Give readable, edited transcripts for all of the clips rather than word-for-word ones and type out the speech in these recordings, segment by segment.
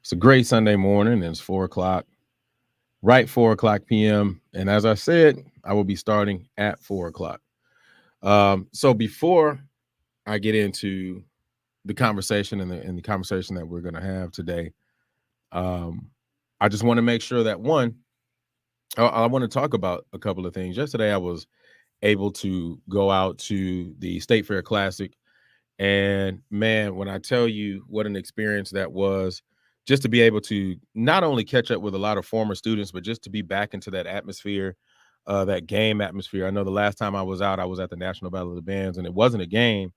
It's a great Sunday morning, and it's 4 o'clock, right 4 o'clock p.m. And as I said, I will be starting at 4 o'clock. So before I get into the conversation and the conversation that we're going to have today, um, I just want to make sure that one, I want to talk about a couple of things. Yesterday, I was able to go out to the State Fair Classic. And man, when I tell you what an experience that was, just to be able to not only catch up with a lot of former students, but just to be back into that atmosphere, that game atmosphere. I know the last time I was out, I was at the National Battle of the Bands, and it wasn't a game,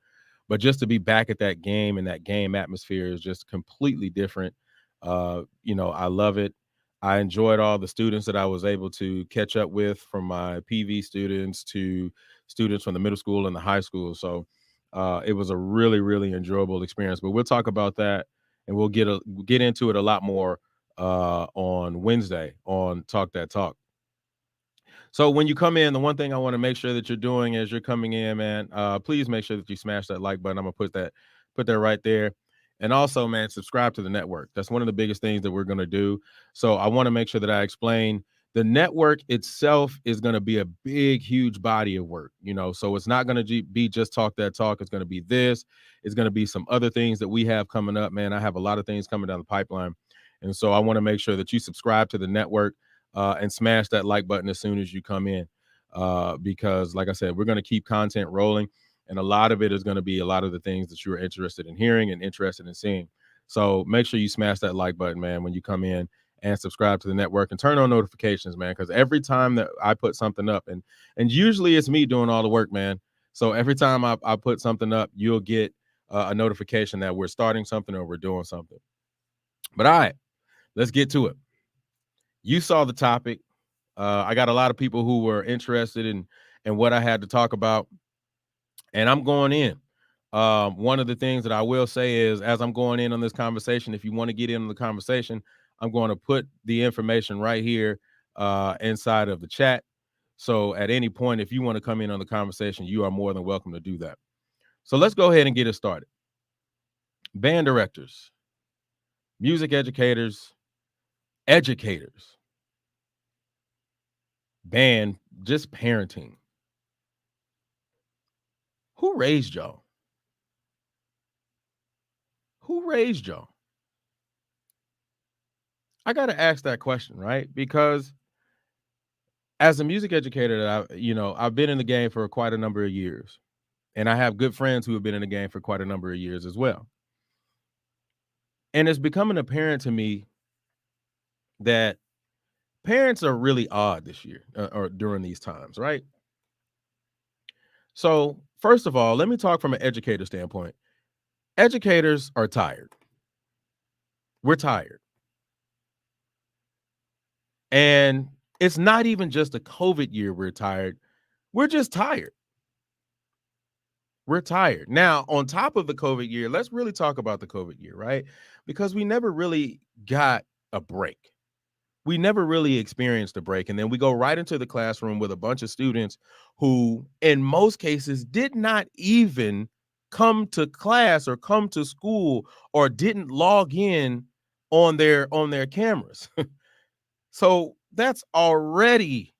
but just to be back at that game and that game atmosphere is just completely different. I love it. I enjoyed all the students that I was able to catch up with, from my PV students to students from the middle school and the high school. So it was a really, really enjoyable experience. But we'll talk about that, and we'll get into it a lot more on Wednesday on Talk That Talk. So when you come in, the one thing I want to make sure that you're doing as you're coming in, man, please make sure that you smash that like button. I'm gonna put that right there. And also, man, subscribe to the network. That's one of the biggest things that we're gonna do. So I want to make sure that I explain the network itself is going to be a big, huge body of work, so it's not going to be just Talk That Talk. It's going to be this. It's going to be some other things that we have coming up, man. I have a lot of things coming down the pipeline. And so I want to make sure that you subscribe to the network and smash that like button as soon as you come in, because, like I said, we're going to keep content rolling, and a lot of it is going to be a lot of the things that you're interested in hearing and interested in seeing. So make sure you smash that like button, man, when you come in, and subscribe to the network and turn on notifications, man, because every time that I put something up, and usually it's me doing all the work, man. So every time I put something up, you'll get a notification that we're starting something or we're doing something. But all right, let's get to it. You saw the topic. I got a lot of people who were interested in what I had to talk about, and I'm going in. One of the things that I will say is, as I'm going in on this conversation, if you want to get in on the conversation, I'm going to put the information right here inside of the chat. So at any point, if you want to come in on the conversation, you are more than welcome to do that. So let's go ahead and get it started. Band directors, music educators, band, just parenting. Who raised y'all? Who raised y'all? I got to ask that question, right? Because as a music educator, I've been in the game for quite a number of years, and I have good friends who have been in the game for quite a number of years as well. And it's becoming apparent to me that parents are really odd this year, or during these times, right? So, first of all, let me talk from an educator standpoint. Educators are tired. We're tired. And it's not even just a COVID year we're tired. We're just tired. We're tired. Now, on top of the COVID year, let's really talk about the COVID year, right? Because we never really got a break. We never really experienced a break. And then we go right into the classroom with a bunch of students who, in most cases, did not even come to class or come to school, or didn't log in on their cameras. So that's already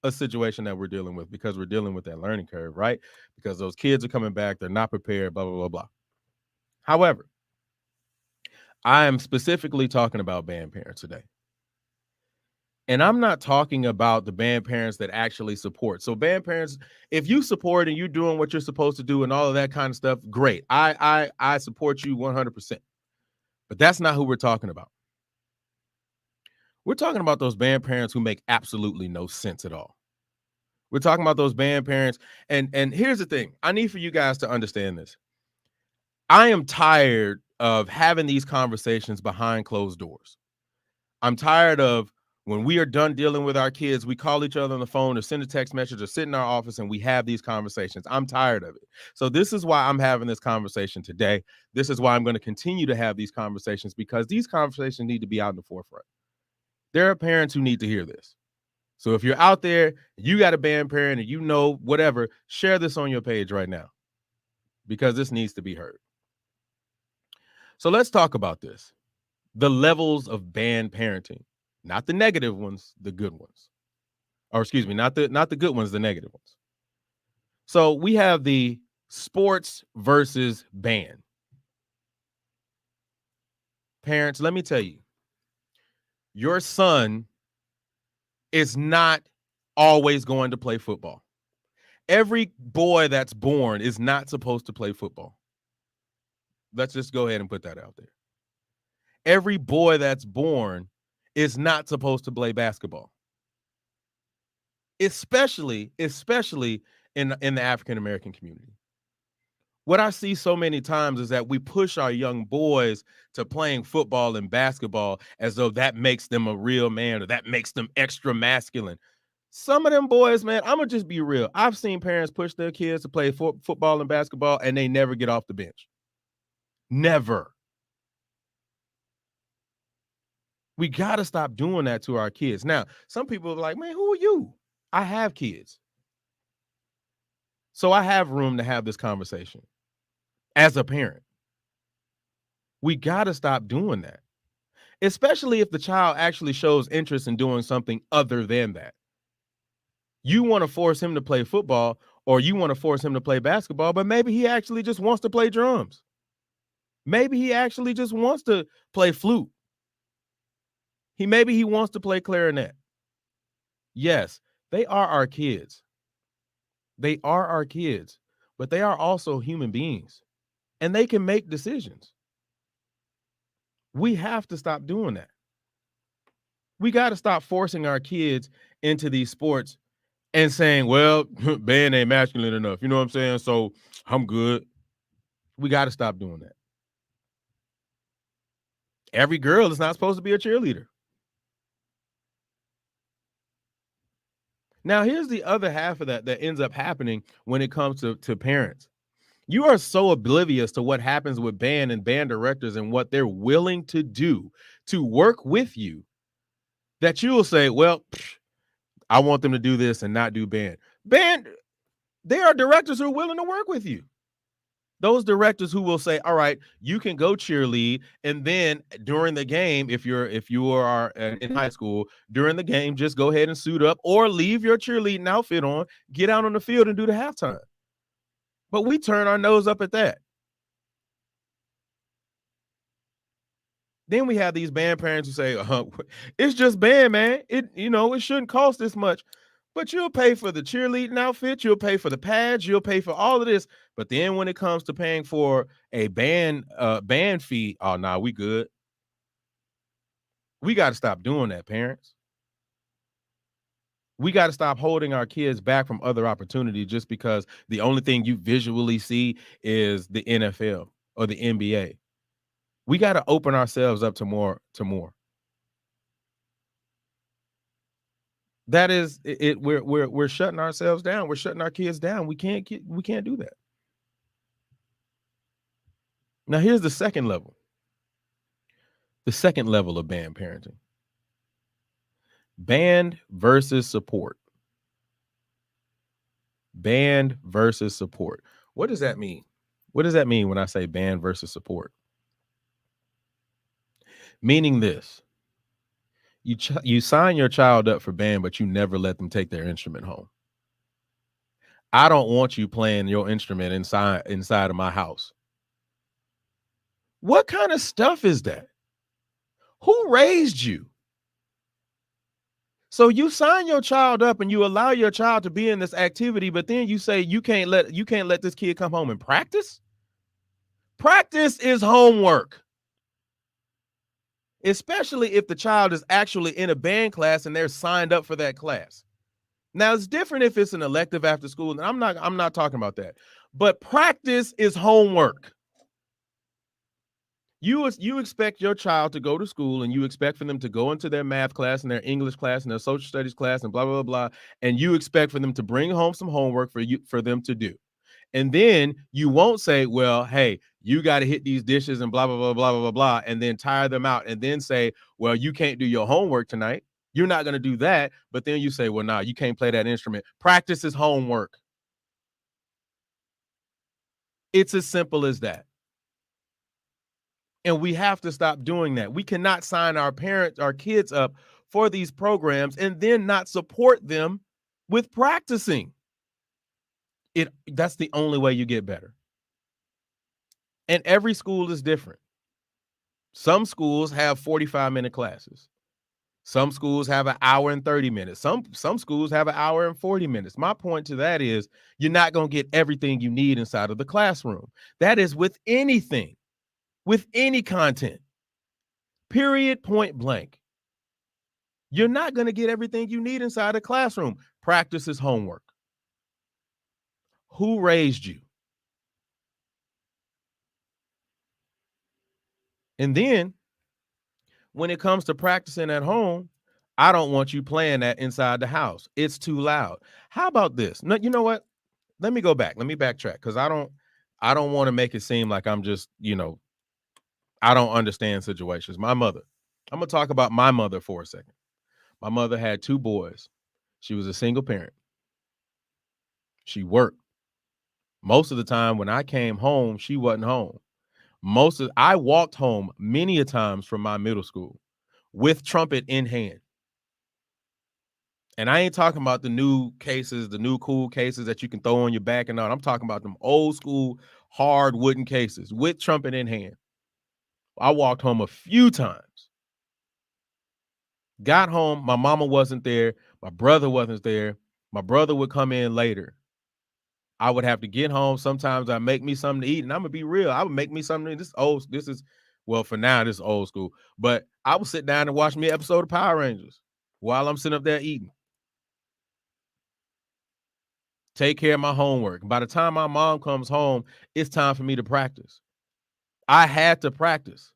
a situation that we're dealing with, because we're dealing with that learning curve, right? Because those kids are coming back, they're not prepared, blah, blah, blah, blah. However, I am specifically talking about band parents today. And I'm not talking about the band parents that actually support. So band parents, if you support and you're doing what you're supposed to do and all of that kind of stuff, great. I support you 100%. But that's not who we're talking about. We're talking about those band parents who make absolutely no sense at all. We're talking about those band parents. And here's the thing. I need for you guys to understand this. I am tired of having these conversations behind closed doors. I'm tired of, when we are done dealing with our kids, we call each other on the phone or send a text message or sit in our office and we have these conversations. I'm tired of it. So this is why I'm having this conversation today. This is why I'm going to continue to have these conversations, because these conversations need to be out in the forefront. There are parents who need to hear this. So if you're out there, you got a band parent and whatever, share this on your page right now, because this needs to be heard. So let's talk about this. the levels of band parenting, not the negative ones, the good ones. Or excuse me, not the good ones, the negative ones. So we have the sports versus band. Parents, let me tell you, your son is not always going to play football. Every boy that's born is not supposed to play football. Let's just go ahead and put that out there. Every boy that's born is not supposed to play basketball. Especially in the African American community. What I see so many times is that we push our young boys to playing football and basketball as though that makes them a real man or that makes them extra masculine. Some of them boys, man, I'm gonna just be real. I've seen parents push their kids to play football and basketball, and they never get off the bench. Never. We got to stop doing that to our kids. Now, some people are like, man, who are you? I have kids. So I have room to have this conversation as a parent. We got to stop doing that, especially if the child actually shows interest in doing something other than that. You want to force him to play football or you want to force him to play basketball, but maybe he actually just wants to play drums. Maybe he actually just wants to play flute. Maybe he wants to play clarinet. Yes, they are our kids. They are our kids, but they are also human beings and they can make decisions. We have to stop doing that. We got to stop forcing our kids into these sports and saying, well, band ain't masculine enough. You know what I'm saying? So I'm good. We got to stop doing that. Every girl is not supposed to be a cheerleader. Now, here's the other half of that ends up happening when it comes to parents. You are so oblivious to what happens with band and band directors and what they're willing to do to work with you that you will say, well, I want them to do this and not do band. Band, there are directors who are willing to work with you. Those directors who will say, all right, you can go cheerlead, and then during the game, if you are in high school, during the game, just go ahead and suit up or leave your cheerleading outfit on, get out on the field and do the halftime. But we turn our nose up at that. Then we have these band parents who say, it's just band, man. It shouldn't cost this much. But you'll pay for the cheerleading outfit, you'll pay for the pads, you'll pay for all of this. But then when it comes to paying for a band fee, oh no, we good. We got to stop doing that, parents. We got to stop holding our kids back from other opportunities just because the only thing you visually see is the NFL or the NBA. We got to open ourselves up to more. That is it. We're shutting ourselves down. We're shutting our kids down. We can't do that. Now here's the second level. The second level of band parenting. Band versus support. Band versus support. What does that mean? What does that mean when I say band versus support? Meaning this. You sign your child up for band, but you never let them take their instrument home. I don't want you playing your instrument inside of my house. What kind of stuff is that? Who raised you? So you sign your child up and you allow your child to be in this activity, but then you say you can't let this kid come home and practice? Practice is homework. Especially if the child is actually in a band class and they're signed up for that class. Now it's different if it's an elective after school, and I'm not talking about that. But practice is homework. You expect your child to go to school and you expect for them to go into their math class and their English class and their social studies class and blah, blah, blah, blah. And you expect for them to bring home some homework for them to do. And then you won't say, well, hey, you got to hit these dishes and blah, blah, blah, blah, blah, blah, blah, and then tire them out and then say, well, you can't do your homework tonight. You're not going to do that. But then you say, well, nah, you can't play that instrument. Practice is homework. It's as simple as that. And we have to stop doing that. We cannot sign our kids up for these programs and then not support them with practicing. That's the only way you get better. And every school is different. Some schools have 45-minute classes. Some schools have an hour and 30 minutes. Some schools have an hour and 40 minutes. My point to that is you're not going to get everything you need inside of the classroom. That is with anything, with any content. Period, point blank. You're not going to get everything you need inside a classroom. Practice is homework. Who raised you? And then when it comes to practicing at home, I don't want you playing that inside the house. It's too loud. How about this? No, you know what? Let me go back. Let me backtrack because I don't want to make it seem like I'm just, I don't understand situations. My mother, I'm going to talk about my mother for a second. My mother had 2 boys. She was a single parent. She worked. Most of the time when I came home, she wasn't home. I walked home many a times from my middle school with trumpet in hand. And I ain't talking about the new cases, the new cool cases that you can throw on your back and all. I'm talking about them old school hard wooden cases with trumpet in hand. I walked home a few times. Got home, my mama wasn't there, my brother wasn't there. My brother would come in later. I would have to get home. Sometimes I make me something to eat, and I'm gonna be real. I would make me something. For now, this is old school. But I would sit down and watch me an episode of Power Rangers while I'm sitting up there eating. Take care of my homework. By the time my mom comes home, it's time for me to practice. I had to practice.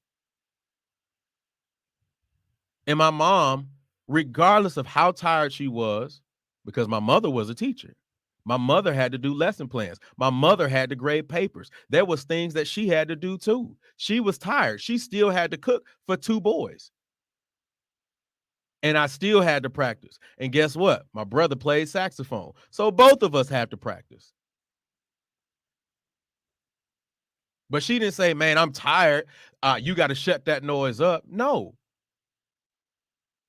And my mom, regardless of how tired she was, because my mother was a teacher, my mother had to do lesson plans. My mother had to grade papers. There was things that she had to do too. She was tired. She still had to cook for 2 boys. And I still had to practice. And guess what? My brother played saxophone. So both of us had to practice. But she didn't say, man, I'm tired. You got to shut that noise up. No.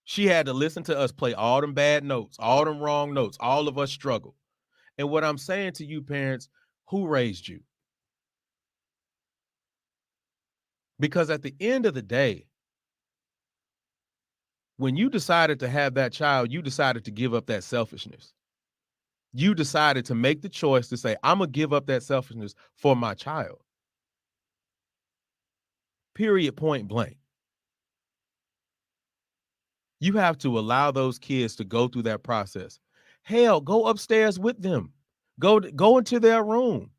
She had to listen to us play all them bad notes, all them wrong notes. All of us struggle. And what I'm saying to you parents, who raised you? Because at the end of the day, when you decided to have that child, you decided to give up that selfishness. You decided to make the choice to say, I'm going to give up that selfishness for my child. Period, point blank. You have to allow those kids to go through that process. Hell, go upstairs with them. Go into their room.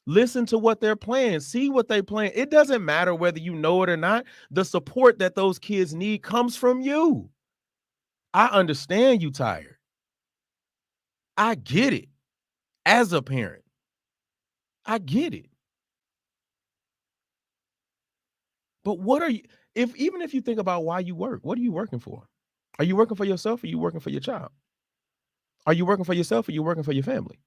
Listen to what they're playing. See what they're playing. It doesn't matter whether you know it or not. The support that those kids need comes from you. I understand you tired. I get it. As a parent, I get it. But what are you, even if you think about why you work, what are you working for? Are you working for yourself or are you working for your child? Are you working for yourself or are you working for your family?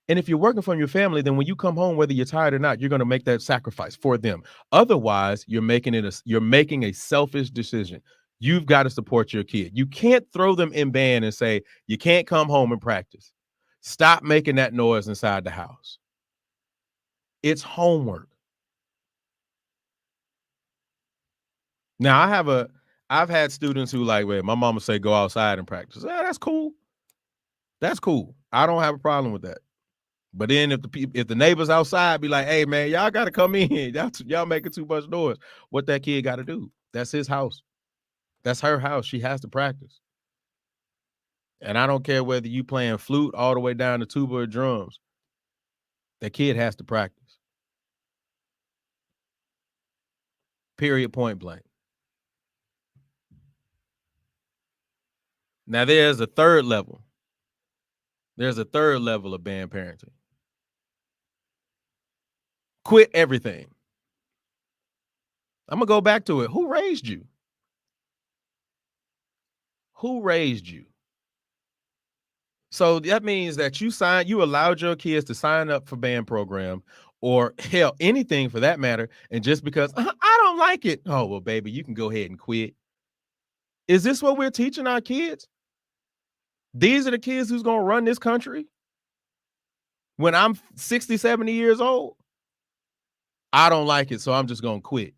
And if you're working for your family, then when you come home, whether you're tired or not, you're going to make that sacrifice for them. Otherwise, you're making a selfish decision. You've got to support your kid. You can't throw them in band and say, you can't come home and practice. Stop making that noise inside the house. It's homework. Now, I've had students who like, wait, my mama say go outside and practice. That's cool. That's cool. I don't have a problem with that. But then if the neighbors outside be like, hey man, y'all got to come in. Y'all making too much noise. What that kid got to do? That's his house. That's her house. She has to practice. And I don't care whether you playing flute all the way down to tuba or drums. That kid has to practice. Period, point blank. Now there's a third level. There's a third level of band parenting. Quit everything. I'm going to go back to it. Who raised you? Who raised you? So that means that you allowed your kids to sign up for band program, or hell, anything for that matter. And just because I don't like it, oh, well, baby, you can go ahead and quit. Is this what we're teaching our kids? These are the kids who's going to run this country when I'm 60, 70 years old. I don't like it, so I'm just going to quit.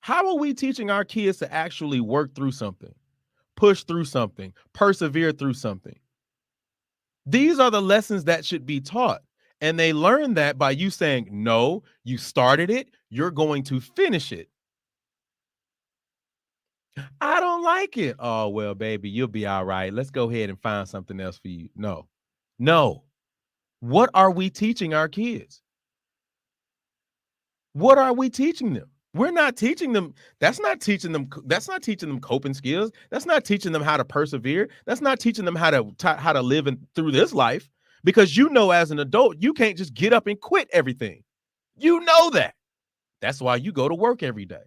How are we teaching our kids to actually work through something, push through something, persevere through something? These are the lessons that should be taught. And they learn that by you saying, no, you started it, you're going to finish it. I don't like it. Oh, well, baby, you'll be all right. Let's go ahead and find something else for you. No, no. What are we teaching our kids? What are we teaching them? We're not teaching them. That's not teaching them. That's not teaching them coping skills. That's not teaching them how to persevere. That's not teaching them how to live through this life. Because you know, as an adult, you can't just get up and quit everything. You know that. That's why you go to work every day.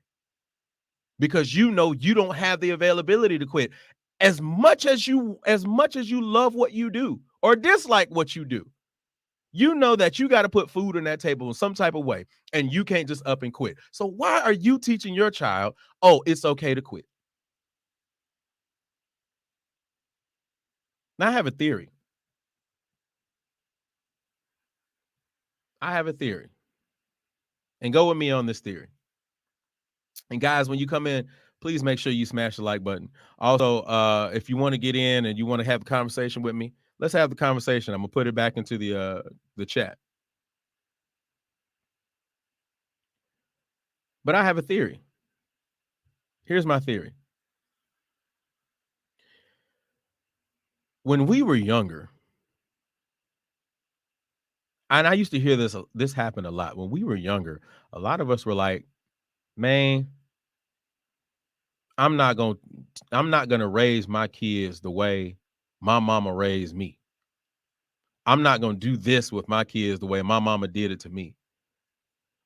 Because you know you don't have the availability to quit. As much as you love what you do or dislike what you do, you know that you got to put food on that table in some type of way, and you can't just up and quit. So why are you teaching your child, oh, it's okay to quit? Now I have a theory. I have a theory. And go with me on this theory. And guys, when you come in, please make sure you smash the like button. Also, if you want to get in and you want to have a conversation with me, let's have the conversation. I'm gonna put it back into the chat. But I have a theory. Here's my theory. When we were younger, and I used to hear this happen a lot. When we were younger, a lot of us were like, man, I'm not going I'm not going to raise my kids the way my mama raised me. I'm not going to do this with my kids the way my mama did it to me.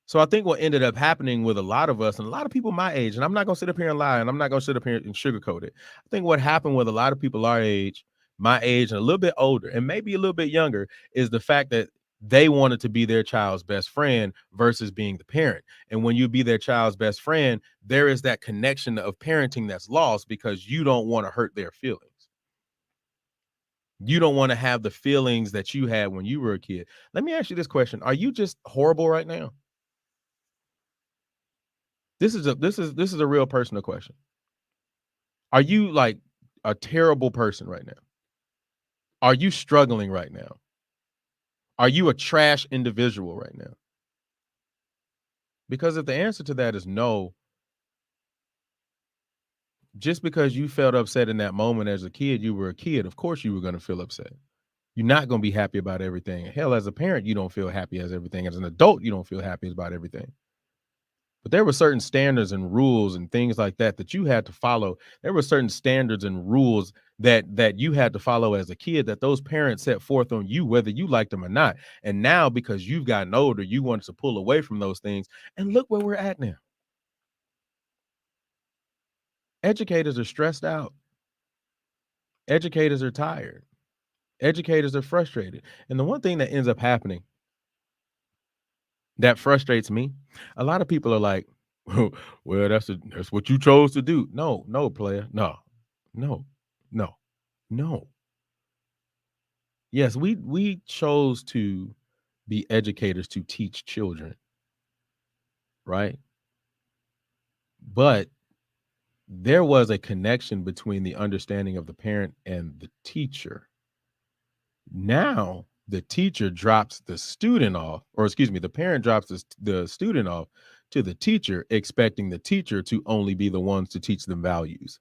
So I think what ended up happening with a lot of us and a lot of people my age, and I'm not going to sit up here and lie, and I'm not going to sit up here and sugarcoat it. I think what happened with a lot of people our age, my age, and a little bit older, and maybe a little bit younger, is the fact that they wanted to be their child's best friend versus being the parent. And when you be their child's best friend, there is that connection of parenting that's lost because you don't want to hurt their feelings. You don't want to have the feelings that you had when you were a kid. Let me ask you this question. Are you just horrible right now? This is a real personal question. Are you like a terrible person right now? Are you struggling right now? Are you a trash individual right now? Because if the answer to that is no, just because you felt upset in that moment as a kid, you were a kid, of course you were going to feel upset. You're not going to be happy about everything. Hell, as a parent, you don't feel happy as everything. As an adult, you don't feel happy about everything. But there were certain standards and rules and things like that that you had to follow. There were certain standards and rules that you had to follow as a kid that those parents set forth on you, whether you liked them or not. And now, because you've gotten older, you wanted to pull away from those things. And look where we're at now. Educators are stressed out. Educators are tired. Educators are frustrated. And the one thing that ends up happening that frustrates me, a lot of people are like, well, that's what you chose to do. No, no, player. No, no, no, no. Yes, we chose to be educators to teach children, right? But there was a connection between the understanding of the parent and the teacher. Now the teacher drops the student off, or excuse me, the parent drops the student off to the teacher, expecting the teacher to only be the ones to teach them values.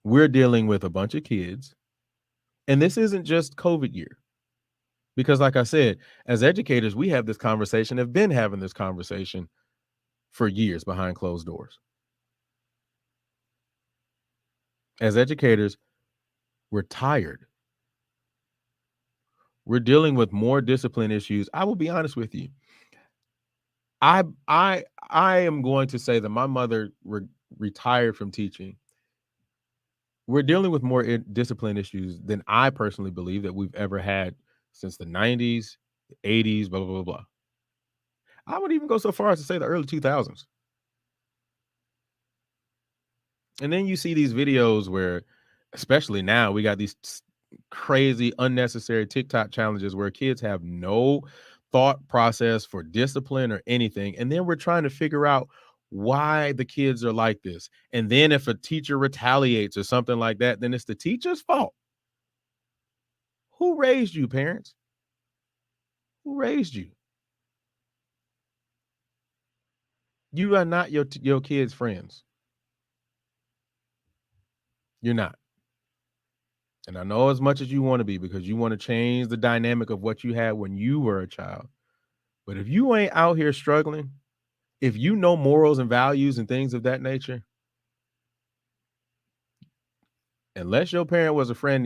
We're dealing with a bunch of kids, and this isn't just COVID year. Because, like I said, as educators, we have this conversation, have been having this conversation for years behind closed doors. As educators, we're tired. We're dealing with more discipline issues. I will be honest with you. I am going to say that my mother retired from teaching. We're dealing with more discipline issues than I personally believe that we've ever had since the 90s, the 80s, blah, blah, blah, blah. I would even go so far as to say the early 2000s. And then you see these videos where, especially now, we got these crazy, unnecessary TikTok challenges where kids have no thought process for discipline or anything. And then we're trying to figure out why the kids are like this. And then if a teacher retaliates or something like that, then it's the teacher's fault. Who raised you, parents? Who raised you? You are not your kids' friends. You're not. And I know as much as you want to be because you want to change the dynamic of what you had when you were a child. But if you ain't out here struggling, if you know morals and values and things of that nature, unless your parent was a friend,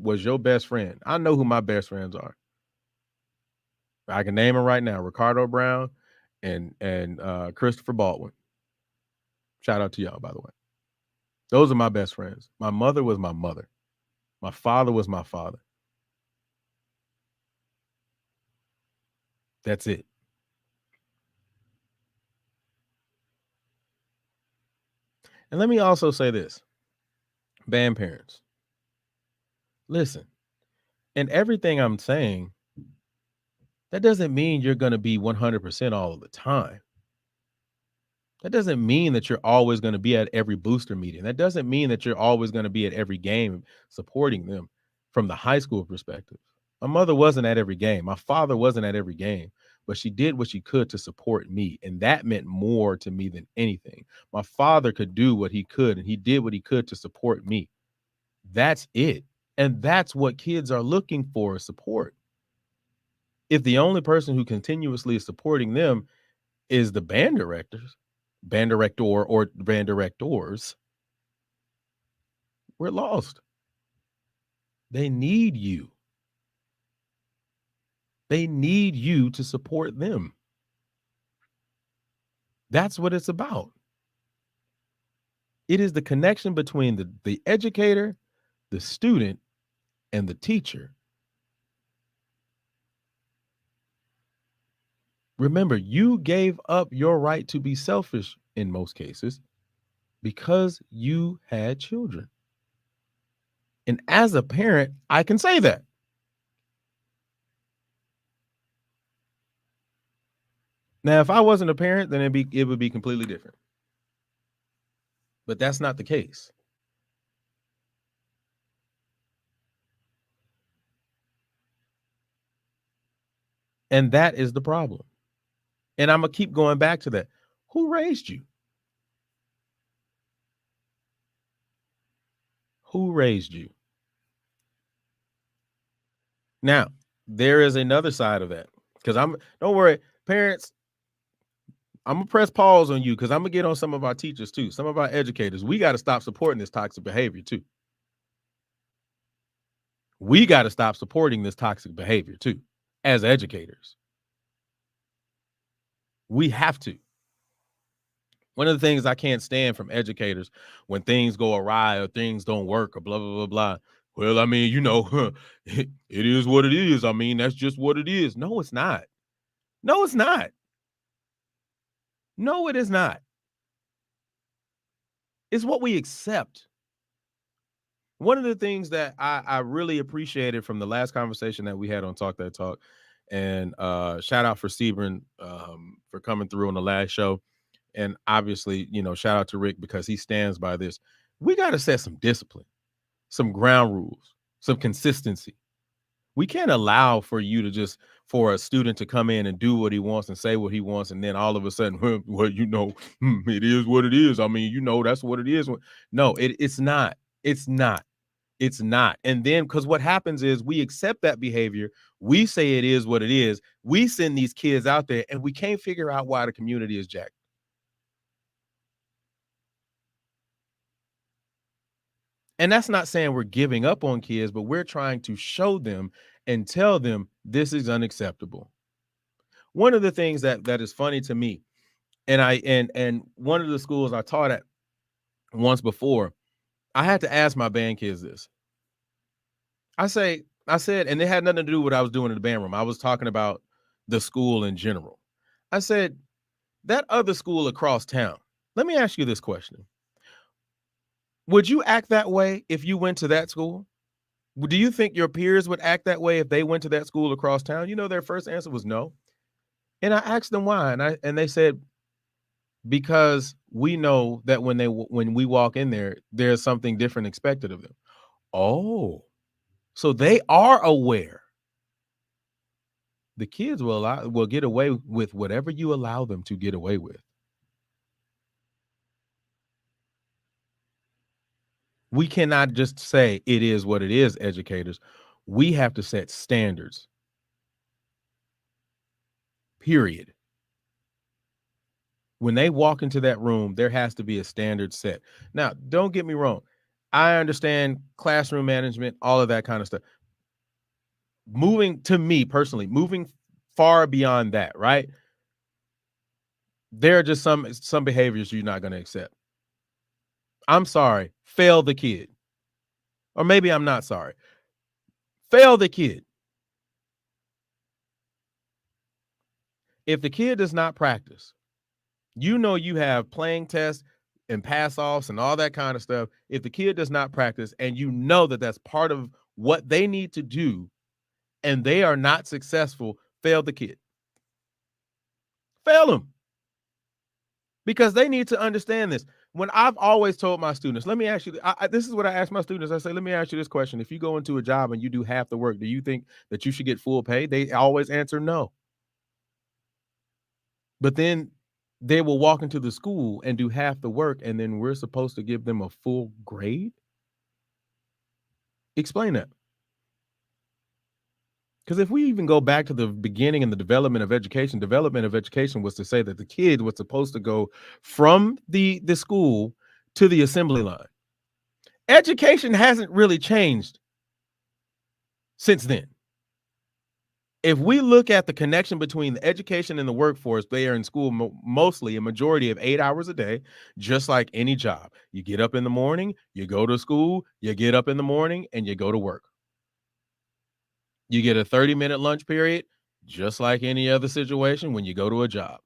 was your best friend. I know who my best friends are. I can name them right now: Ricardo Brown and Christopher Baldwin. Shout out to y'all, by the way. Those are my best friends. My mother was my mother. My father was my father. That's it. And let me also say this, band parents, listen, and everything I'm saying, that doesn't mean you're going to be 100% all of the time. That doesn't mean that you're always going to be at every booster meeting. That doesn't mean that you're always going to be at every game supporting them from the high school perspective. My mother wasn't at every game. My father wasn't at every game, but she did what she could to support me. And that meant more to me than anything. My father could do what he could, and he did what he could to support me. That's it. And that's what kids are looking for, support. If the only person who continuously is supporting them is the band director or band directors, we're lost. They need you. They need you to support them. That's what it's about. It is the connection between the educator, the student, and the teacher. Remember, you gave up your right to be selfish in most cases because you had children. And as a parent, I can say that. Now, if I wasn't a parent, then it would be completely different. But that's not the case. And that is the problem. And I'm going to keep going back to that. Who raised you? Who raised you? Now, there is another side of that. Because don't worry, parents, I'm going to press pause on you because I'm going to get on some of our teachers too, some of our educators. We got to stop supporting this toxic behavior too. We got to stop supporting this toxic behavior too, as educators. We have to. One of the things I can't stand from educators when things go awry or things don't work or blah, blah, blah, blah. Well, I mean, it is what it is. I mean, that's just what it is. No, it's not. No, it's not. No, it is not. It's what we accept. One of the things that I really appreciated from the last conversation that we had on Talk That Talk, and shout out for Sebring for coming through on the last show. And obviously, shout out to Rick because he stands by this. We got to set some discipline, some ground rules, some consistency. We can't allow for a student to come in and do what he wants and say what he wants. And then all of a sudden, well, it is what it is. I mean, that's what it is. No, it's not. It's not. It's not. And then because what happens is we accept that behavior. We say it is what it is. We send these kids out there and we can't figure out why the community is jacked. And that's not saying we're giving up on kids, but we're trying to show them and tell them this is unacceptable. One of the things that is funny to me, and one of the schools I taught at once before, I had to ask my band kids this. I say, I said, and it had nothing to do with what I was doing in the band room. I was talking about the school in general. I said, that other school across town, let me ask you this question. Would you act that way if you went to that school? Do you think your peers would act that way if they went to that school across town? You know, their first answer was no. And I asked them why, and they said, because we know that when we walk in there, there's something different expected of them. Oh, so they are aware. The kids will get away with whatever you allow them to get away with. We cannot just say it is what it is, educators. We have to set standards. Period. When they walk into that room, there has to be a standard set. Now, don't get me wrong. I understand classroom management, all of that kind of stuff. Moving to me personally, moving far beyond that, right? There are just some behaviors you're not going to accept. I'm sorry, fail the kid. Or maybe I'm not sorry. Fail the kid. If the kid does not practice, you know you have playing tests and pass offs and all that kind of stuff. If the kid does not practice and you know that that's part of what they need to do and they are not successful, fail the kid. Fail them. Because they need to understand this. When I've always told my students, let me ask you, this is what I ask my students. I say, let me ask you this question. If you go into a job and you do half the work, do you think that you should get full pay? They always answer no. But then they will walk into the school and do half the work, and then we're supposed to give them a full grade? Explain that. Because if we even go back to the beginning and the development of education was to say that the kid was supposed to go from the school to the assembly line. Education hasn't really changed since then. If we look at the connection between the education and the workforce, they are in school mostly a majority of 8 hours a day, just like any job. You get up in the morning, you go to school, you get up in the morning, and you go to work. You get a 30-minute lunch period, just like any other situation when you go to a job.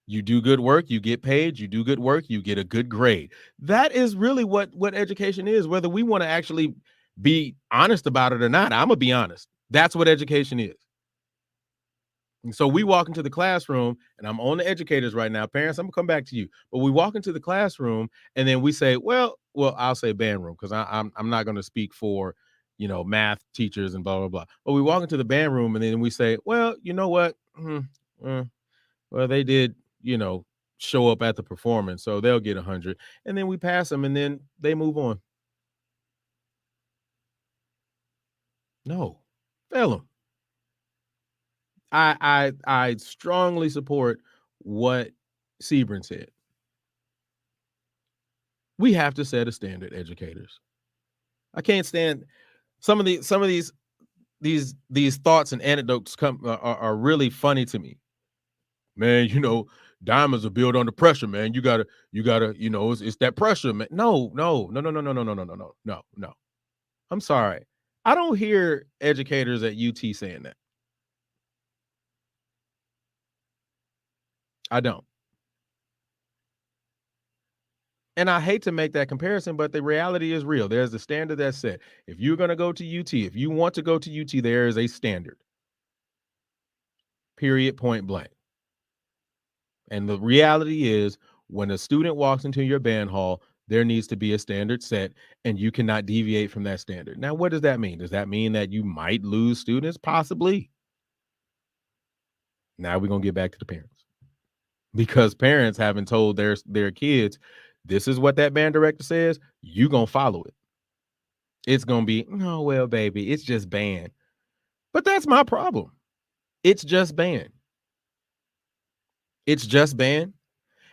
You do good work, you get paid. You do good work, you get a good grade. That is really what education is, whether we want to actually be honest about it or not. I'm gonna be honest. That's what education is. And so we walk into the classroom, and I'm on the educators right now. Parents, I'm gonna come back to you. But we walk into the classroom, and then we say, well, I'll say band room because I'm not gonna speak for math teachers and blah blah blah. But we walk into the band room, and then we say, well, you know what? Well, they did, show up at the performance, so they'll get 100. And then we pass them, and then they move on. No, fail them. I strongly support what Sebring said. We have to set a standard, educators. I can't stand some of these thoughts and anecdotes are really funny to me. Man, diamonds are built under pressure, man. You gotta, it's that pressure, man. No, no, no, no, no, no, no, no, no, no, no, no, no. I'm sorry. I don't hear educators at UT saying that. I don't. And I hate to make that comparison, but the reality is real. There's a standard that's set. If you're going to go to UT, if you want to go to UT, there is a standard. Period, point blank. And the reality is when a student walks into your band hall, there needs to be a standard set and you cannot deviate from that standard. Now, what does that mean? Does that mean that you might lose students? Possibly. Now we're going to get back to the parents. Because parents haven't told their kids, this is what that band director says, you going to follow it. It's going to be, oh, well, baby, it's just band. But that's my problem. It's just band. It's just band.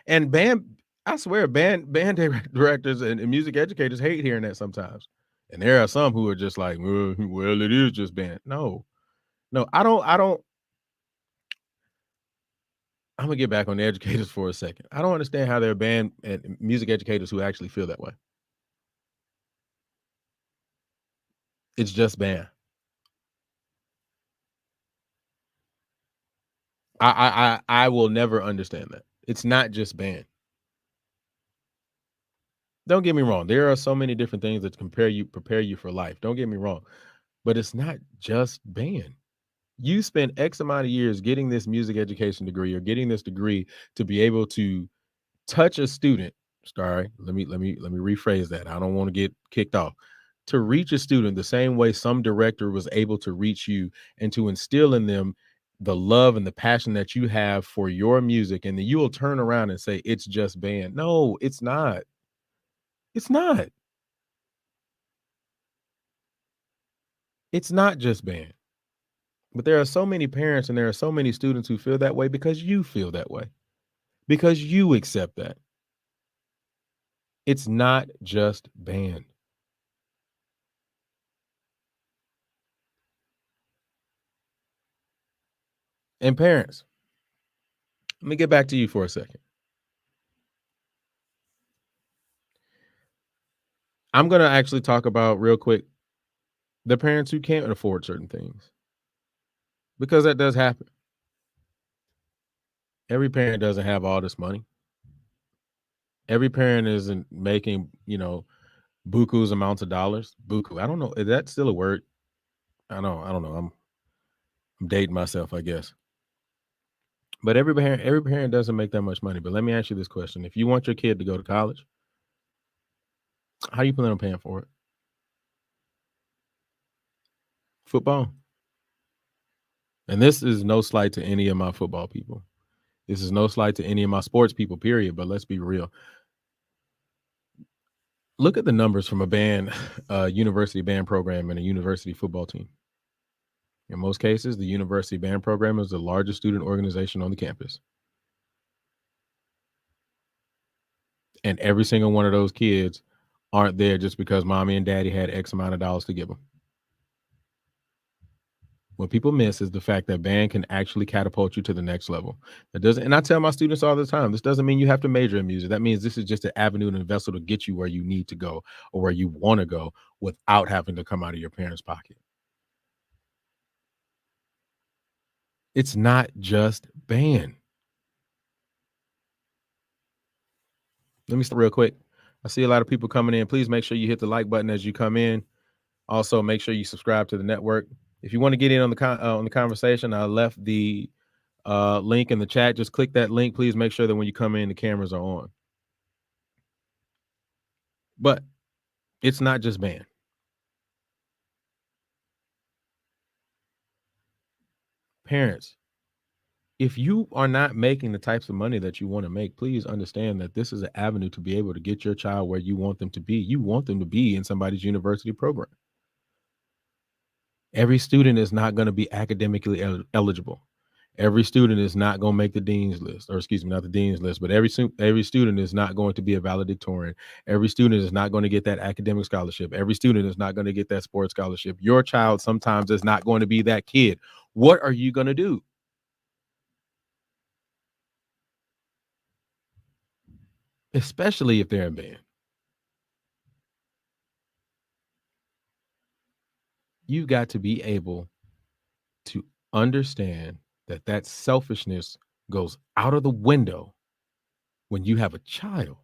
And band, I swear, band directors and music educators hate hearing that sometimes. And there are some who are just like, well, it is just band. No, I don't. I'm gonna get back on the educators for a second. I don't understand how there are band and music educators who actually feel that way. It's just band. I will never understand that. It's not just band. Don't get me wrong. There are so many different things that prepare you for life. Don't get me wrong. But it's not just band. You spend X amount of years getting this music education degree or getting this degree to be able to touch a student. Sorry, let me rephrase that. I don't want to get kicked off. To reach a student the same way some director was able to reach you and to instill in them the love and the passion that you have for your music, and then you will turn around and say it's just band. No, it's not. It's not. It's not just band. But there are so many parents and there are so many students who feel that way because you feel that way. Because you accept that. It's not just band. And parents, let me get back to you for a second. I'm going to actually talk about real quick the parents who can't afford certain things because that does happen. Every parent doesn't have all this money. Every parent isn't making, buku's amounts of dollars. Buku. I don't know. Is that still a word? I don't know. I'm dating myself, I guess. But every parent doesn't make that much money. But let me ask you this question. If you want your kid to go to college, how you plan on paying for it? Football. And this is no slight to any of my football people. This is no slight to any of my sports people, period. But let's be real. Look at the numbers from a band, university band program and a university football team. In most cases, the university band program is the largest student organization on the campus. And every single one of those kids aren't there just because mommy and daddy had X amount of dollars to give them. What people miss is the fact that band can actually catapult you to the next level. That doesn't, and I tell my students all the time, this doesn't mean you have to major in music. That means this is just an avenue and a vessel to get you where you need to go or where you want to go without having to come out of your parents' pocket. It's not just band. Let me start real quick. I see a lot of people coming in. Please make sure you hit the like button as you come in. Also, make sure you subscribe to the network. If you want to get in on the conversation, I left the link in the chat. Just click that link. Please make sure that when you come in, the cameras are on. But it's not just band. Parents, if you are not making the types of money that you want to make, please understand that this is an avenue to be able to get your child where you want them to be. You want them to be in somebody's university program. Every student is not going to be academically eligible. Every student is not going to make the dean's list, or excuse me, not the dean's list, but every student is not going to be a valedictorian. Every student is not going to get that academic scholarship. Every student is not going to get that sports scholarship. Your child sometimes is not going to be that kid. What are you going to do? Especially if they're in band. You've got to be able to understand that that selfishness goes out of the window when you have a child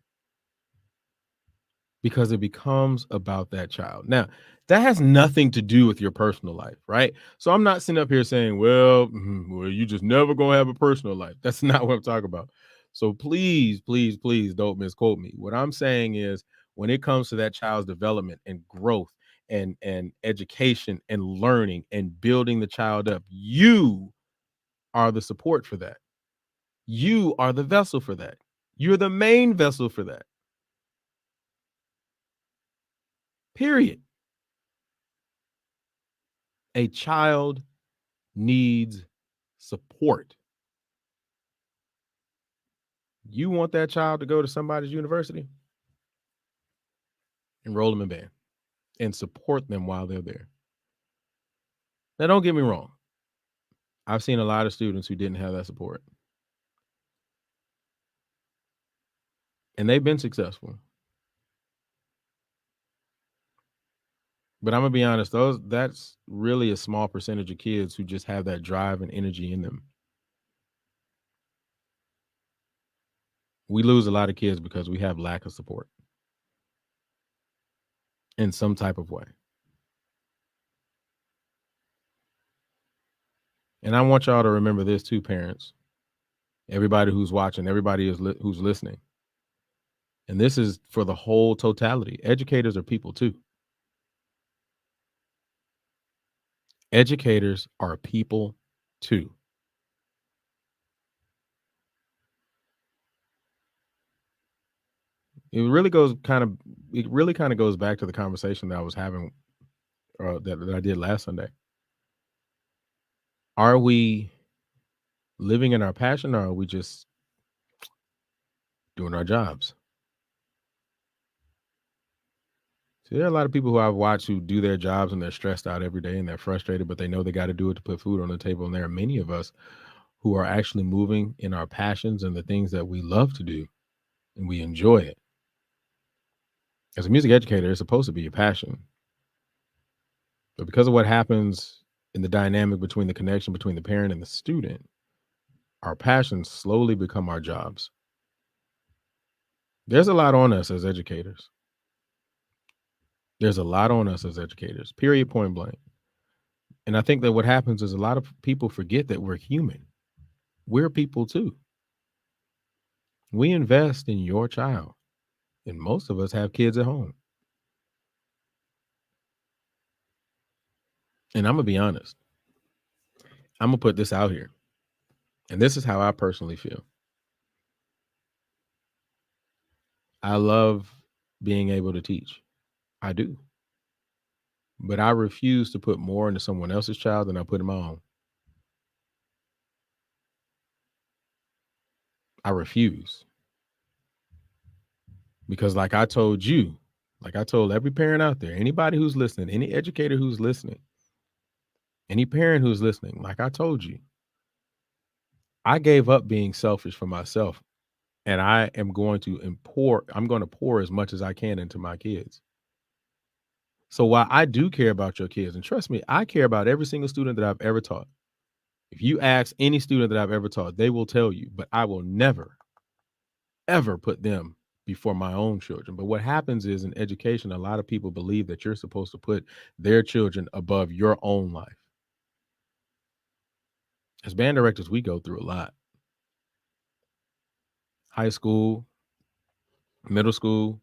because it becomes about that child. Now, that has nothing to do with your personal life, right? So I'm not sitting up here saying, well, you just never gonna have a personal life. That's not what I'm talking about. So please, please, please don't misquote me. What I'm saying is when it comes to that child's development and growth and education and learning and building the child up, you are the support for that. You are the vessel for that. You're the main vessel for that. Period. A child needs support. You want that child to go to somebody's university? Enroll them in band and support them while they're there. Now, don't get me wrong. I've seen a lot of students who didn't have that support, and they've been successful. But I'm gonna be honest, that's really a small percentage of kids who just have that drive and energy in them. We lose a lot of kids because we have lack of support in some type of way. And I want y'all to remember this too, parents. Everybody who's watching, everybody who's listening. And this is for the whole totality. Educators are people too. Educators are people too. It really kind of goes back to the conversation that I was having that I did last Sunday. Are we living in our passion, or are we just doing our jobs? See, there are a lot of people who I've watched who do their jobs and they're stressed out every day and they're frustrated, but they know they got to do it to put food on the table. And there are many of us who are actually moving in our passions and the things that we love to do, and we enjoy it. As a music educator, it's supposed to be a passion. But because of what happens in the dynamic between the connection between the parent and the student, our passions slowly become our jobs. There's a lot on us as educators. There's a lot on us as educators, period, point blank. And I think that what happens is a lot of people forget that we're human. We're people too. We invest in your child, and most of us have kids at home. And I'm going to be honest. I'm going to put this out here. And this is how I personally feel. I love being able to teach. I do. But I refuse to put more into someone else's child than I put in my own. I refuse. Because like I told you, like I told every parent out there, anybody who's listening, any educator who's listening, any parent who's listening, like I told you, I gave up being selfish for myself, and I am going to I'm going to pour as much as I can into my kids. So while I do care about your kids, and trust me, I care about every single student that I've ever taught. If you ask any student that I've ever taught, they will tell you, but I will never, ever put them before my own children. But what happens is in education, a lot of people believe that you're supposed to put their children above your own life. As band directors, we go through a lot. High school, middle school,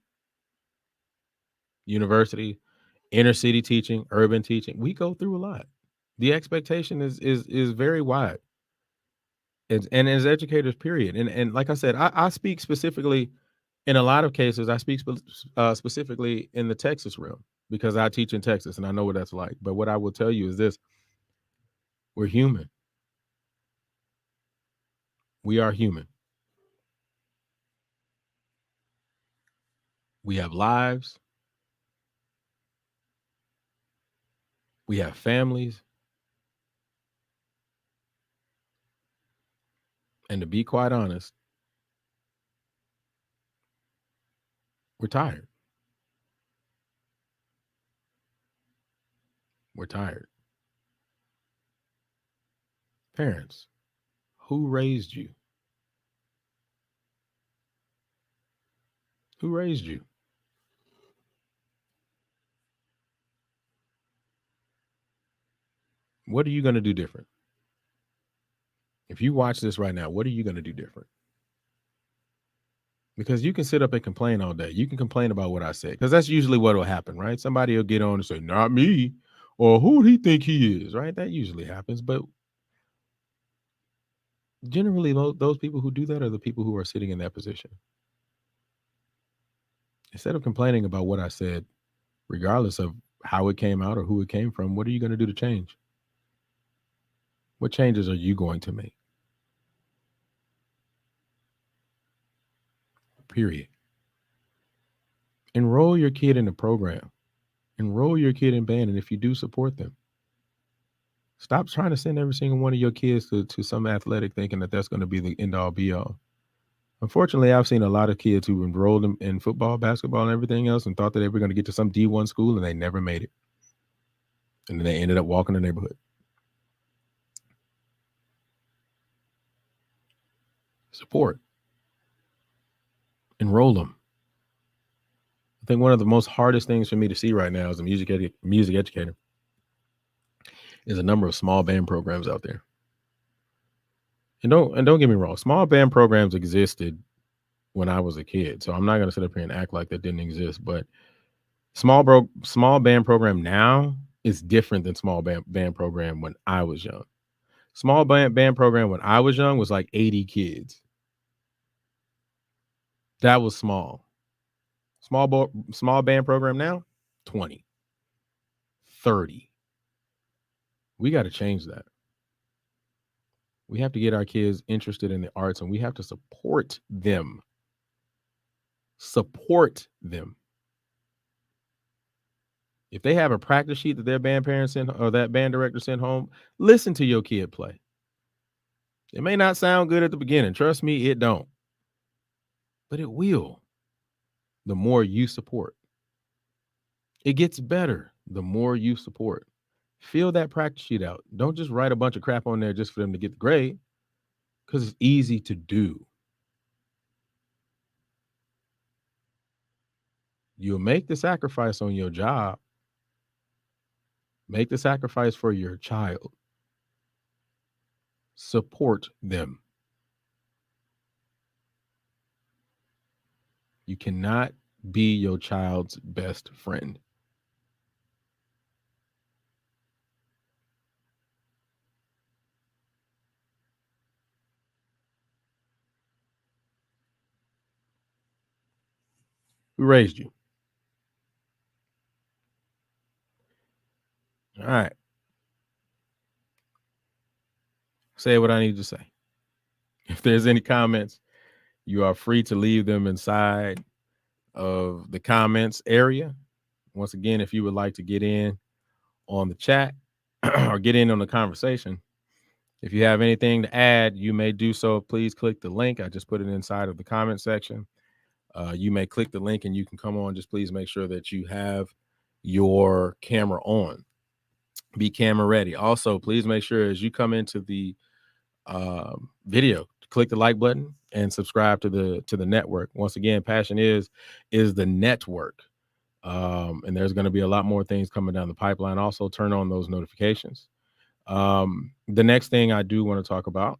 university, inner city teaching, urban teaching, we go through a lot. The expectation is very wide. And as educators, period. And like I said, I speak specifically in a lot of cases. I speak specifically in the Texas realm because I teach in Texas and I know what that's like. But what I will tell you is this: we're human. We are human. We have lives. We have families. And to be quite honest, we're tired. We're tired. Parents, who raised you? Who raised you? What are you going to do different? If you watch this right now, what are you going to do different? Because you can sit up and complain all day. You can complain about what I said, because that's usually what will happen, right? Somebody will get on and say, not me, or who do he think he is, right? That usually happens. But generally, those people who do that are the people who are sitting in that position. Instead of complaining about what I said, regardless of how it came out or who it came from, what are you going to do to change? What changes are you going to make? Period. Enroll your kid in a program. Enroll your kid in band, and if you do, support them. Stop trying to send every single one of your kids to some athletic thinking that that's going to be the end all be all. Unfortunately, I've seen a lot of kids who enrolled in football, basketball, and everything else and thought that they were going to get to some D1 school, and they never made it. And then they ended up walking the neighborhood. Support. enroll them. I think one of the most hardest things for me to see right now as a music educator is a number of small band programs out there. And don't get me wrong, small band programs existed when I was a kid, so I'm not going to sit up here and act like that didn't exist. But small band program now is different than small band program when I was young. Small band program when I was young was like 80 kids. That was small. Small band program now, 20, 30. We got to change that. We have to get our kids interested in the arts, and we have to support them. Support them. If they have a practice sheet that their band parents send or that band director sent home, listen to your kid play. It may not sound good at the beginning. Trust me, it don't. But it will. The more you support. It gets better the more you support. Fill that practice sheet out. Don't just write a bunch of crap on there just for them to get the grade, because it's easy to do. You'll make the sacrifice on your job. Make the sacrifice for your child. Support them. You cannot be your child's best friend. Who raised you? All right. Say what I need to say. If there's any comments, you are free to leave them inside of the comments area. Once again, if you would like to get in on the chat or get in on the conversation, if you have anything to add, you may do so. Please click the link. I just put it inside of the comment section. You may click the link and you can come on. Just please make sure that you have your camera on. Be camera ready. Also, please make sure as you come into the video, click the like button and subscribe to the network. Once again, Passion is the network. And there's going to be a lot more things coming down the pipeline. Also, turn on those notifications. The next thing I do want to talk about,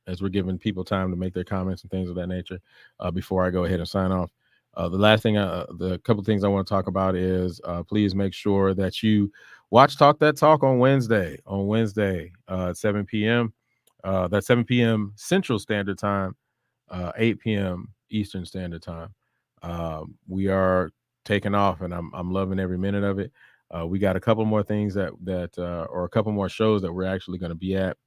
as we're giving people time to make their comments and things of that nature, before I go ahead and sign off. The couple things I want to talk about is please make sure that you watch Talk That Talk on Wednesday. At 7 p.m. That's 7 p.m. Central Standard Time, 8 p.m. Eastern Standard Time. We are taking off, and I'm loving every minute of it. We got a couple more things or a couple more shows that we're actually going to be at.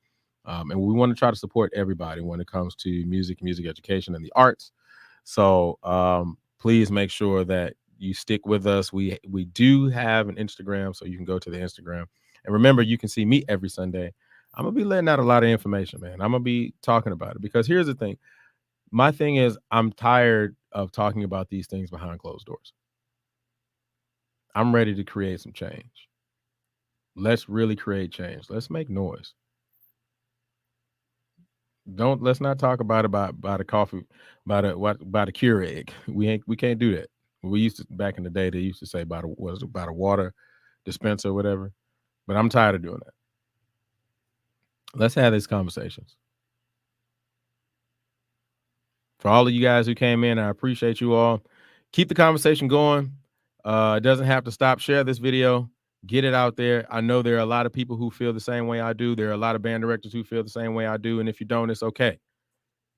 And we want to try to support everybody when it comes to music education, and the arts. So please make sure that you stick with us. We do have an Instagram, so you can go to the Instagram. And remember, you can see me every Sunday. I'm going to be letting out a lot of information, man. I'm going to be talking about it, because here's the thing. My thing is, I'm tired of talking about these things behind closed doors. I'm ready to create some change. Let's really create change. Let's make noise. Let's not talk about a coffee, about a Keurig. We can't do that. We used to, back in the day, they used to say about a water dispenser or whatever. But I'm tired of doing that. Let's have these conversations. For all of you guys who came in, I appreciate you all. Keep the conversation going. It doesn't have to stop. Share this video. Get it out there. I know there are a lot of people who feel the same way I do. There are a lot of band directors who feel the same way I do. And if you don't, it's okay.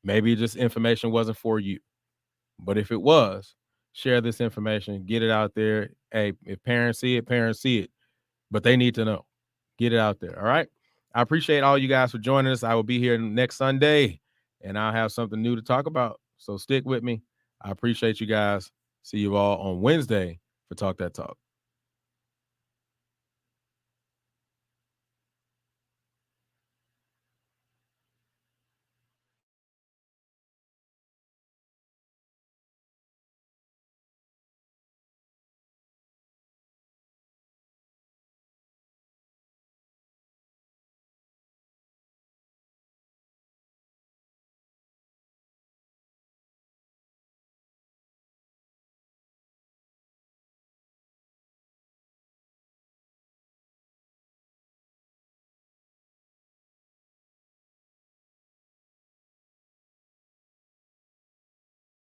Maybe just information wasn't for you. But if it was, share this information. Get it out there. Hey, if parents see it. But they need to know. Get it out there. All right. I appreciate all you guys for joining us. I will be here next Sunday, and I'll have something new to talk about. So stick with me. I appreciate you guys. See you all on Wednesday for Talk That Talk.